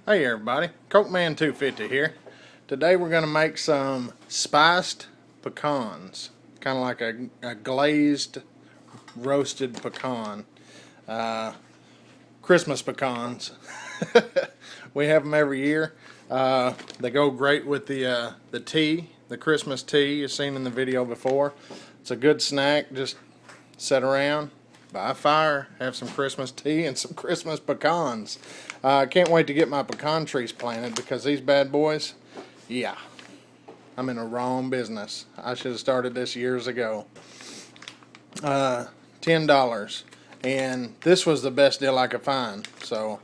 Hey everybody, Cokeman 250 here. Today we're going to make some spiced pecans, kind of like a glazed roasted pecan, Christmas pecans. We have them every year. They go great with the tea, the Christmas tea you've seen in the video before. It's a good snack, just sit around by a fire, have some Christmas tea and some Christmas pecans. I can't wait to get my pecan trees planted because these bad boys, yeah, I'm in a wrong business. I should have started this years ago. $10, and this was the best deal I could find. So,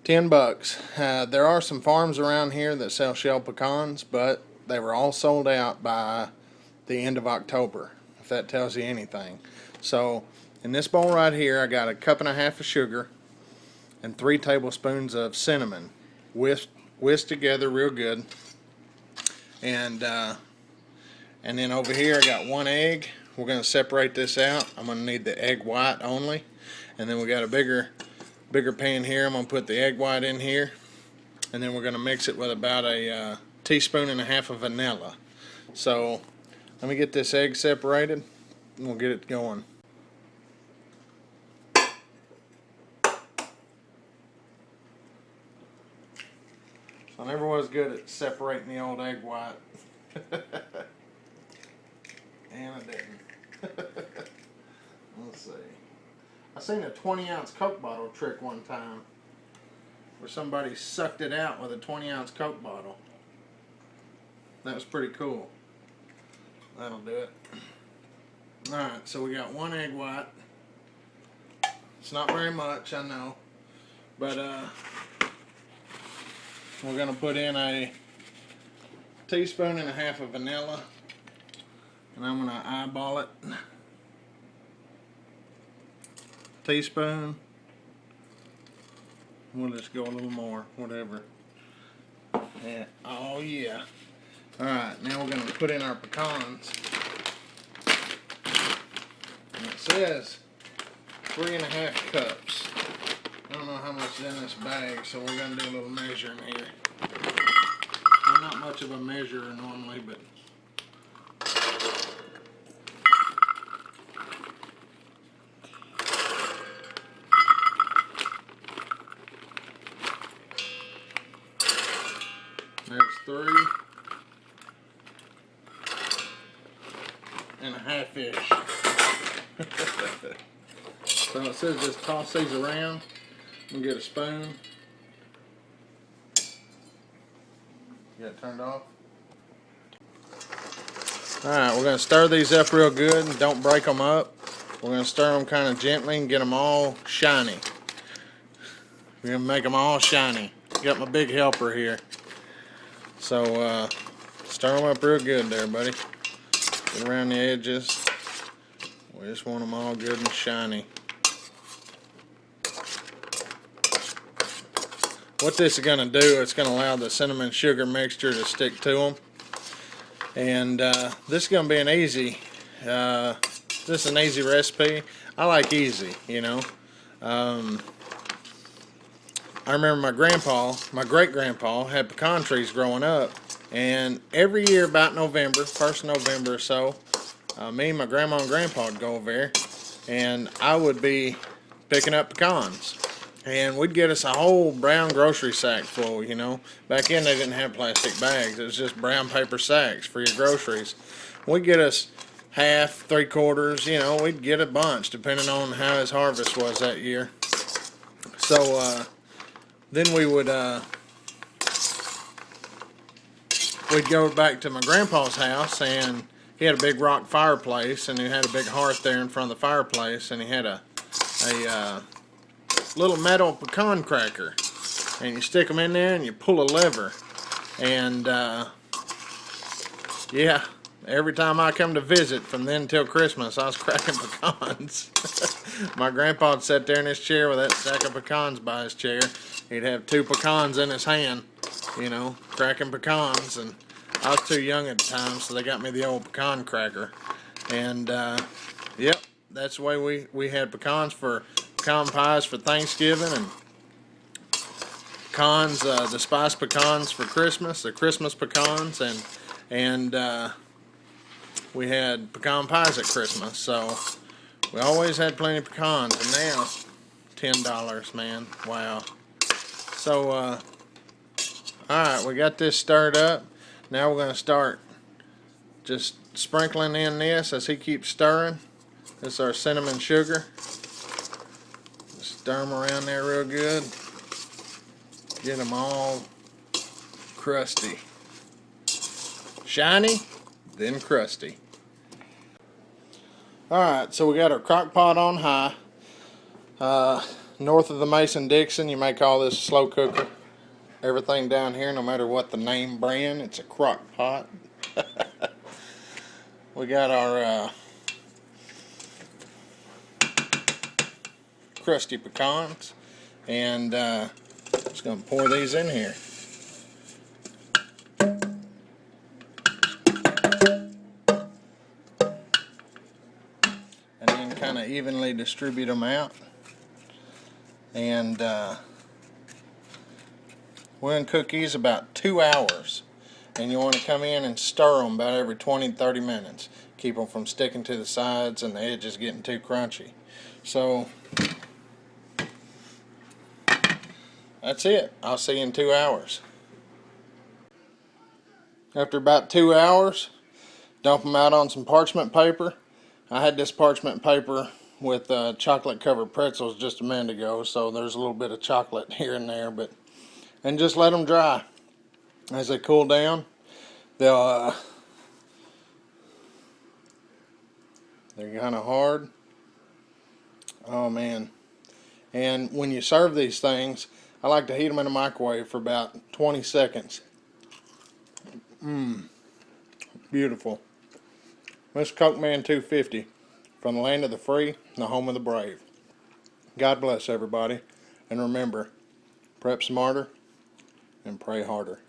$10. There are some farms around here that sell shell pecans, but they were all sold out by the end of October, if that tells you anything. So, in this bowl right here, I got a cup and a half of sugar and 3 tablespoons of cinnamon, whisked together real good. And then over here I got 1 egg. We're going to separate this out. I'm going to need the egg white only. And then we got a bigger pan here. I'm going to put the egg white in here. And then we're going to mix it with about a teaspoon and a half of vanilla. So let me get this egg separated and we'll get it going. I never was good at separating the old egg white. And I didn't. Let's see. I seen a 20-ounce Coke bottle trick one time where somebody sucked it out with a 20-ounce Coke bottle. That was pretty cool. That'll do it. Alright, so we got 1 egg white. It's not very much, I know. But we're going to put in a teaspoon and a half of vanilla, and I'm going to eyeball it. Teaspoon. We'll just go a little more, whatever. Yeah. Oh yeah. Alright, now we're going to put in our pecans. And it says 3.5 cups. I don't know how much is in this bag, so we're going to do a little measuring here. I'm not much of a measurer normally, but there's 3.5-ish. So it says just toss these around. We'll get a spoon. Get it turned off. Alright, we're going to stir these up real good and don't break them up. We're going to stir them kind of gently and get them all shiny. We're going to make them all shiny. Got my big helper here. So, stir them up real good there, buddy. Get around the edges. We just want them all good and shiny. What this is going to do, it's going to allow the cinnamon sugar mixture to stick to them. And this is going to be an easy, this is an easy recipe. I like easy, you know. I remember my great-grandpa had pecan trees growing up. And every year about November, 1st of November or so, me and my grandma and grandpa would go over there. And I would be picking up pecans. And we'd get us a whole brown grocery sack full, you know. Back then they didn't have plastic bags. It was just brown paper sacks for your groceries. We'd get us half, 3/4, you know, we'd get a bunch depending on how his harvest was that year. So then we would we'd go back to my grandpa's house, and he had a big rock fireplace, and he had a big hearth there in front of the fireplace, and he had a little metal pecan cracker, and you stick them in there and you pull a lever, and yeah, every time I come to visit from then until Christmas I was cracking pecans. My grandpa would sit there in his chair with that sack of pecans by his chair. He'd have 2 pecans in his hand, you know, cracking pecans, and I was too young at the time, so they got me the old pecan cracker. And yep, that's the way we had pecan pies for Thanksgiving, and pecans, the spiced pecans for Christmas, the Christmas pecans, and we had pecan pies at Christmas. So we always had plenty of pecans, and now $10, man. Wow. So alright, we got this stirred up. Now we're going to start just sprinkling in this as he keeps stirring. This is our cinnamon sugar. Just stir them around there real good. Get them all crusty. Shiny, then crusty. Alright, so we got our crock pot on high. North of the Mason-Dixon, you may call this a slow cooker. Everything down here, no matter what the name brand, it's a crock pot. We got our crusty pecans, and just going to pour these in here. And then kind of evenly distribute them out. And we're going to cook these about 2 hours. And you want to come in and stir them about every 20 to 30 minutes. Keep them from sticking to the sides and the edges getting too crunchy. So that's it. I'll see you in 2 hours. After about 2 hours, dump them out on some parchment paper. I had this parchment paper with chocolate covered pretzels just a minute ago, so there's a little bit of chocolate here and there, and just let them dry. As they cool down, they're kind of hard. Oh man. And when you serve these things, I like to heat them in the microwave for about 20 seconds. Beautiful. Mr. Cokeman 250, from the land of the free and the home of the brave. God bless everybody, and remember, prep smarter and pray harder.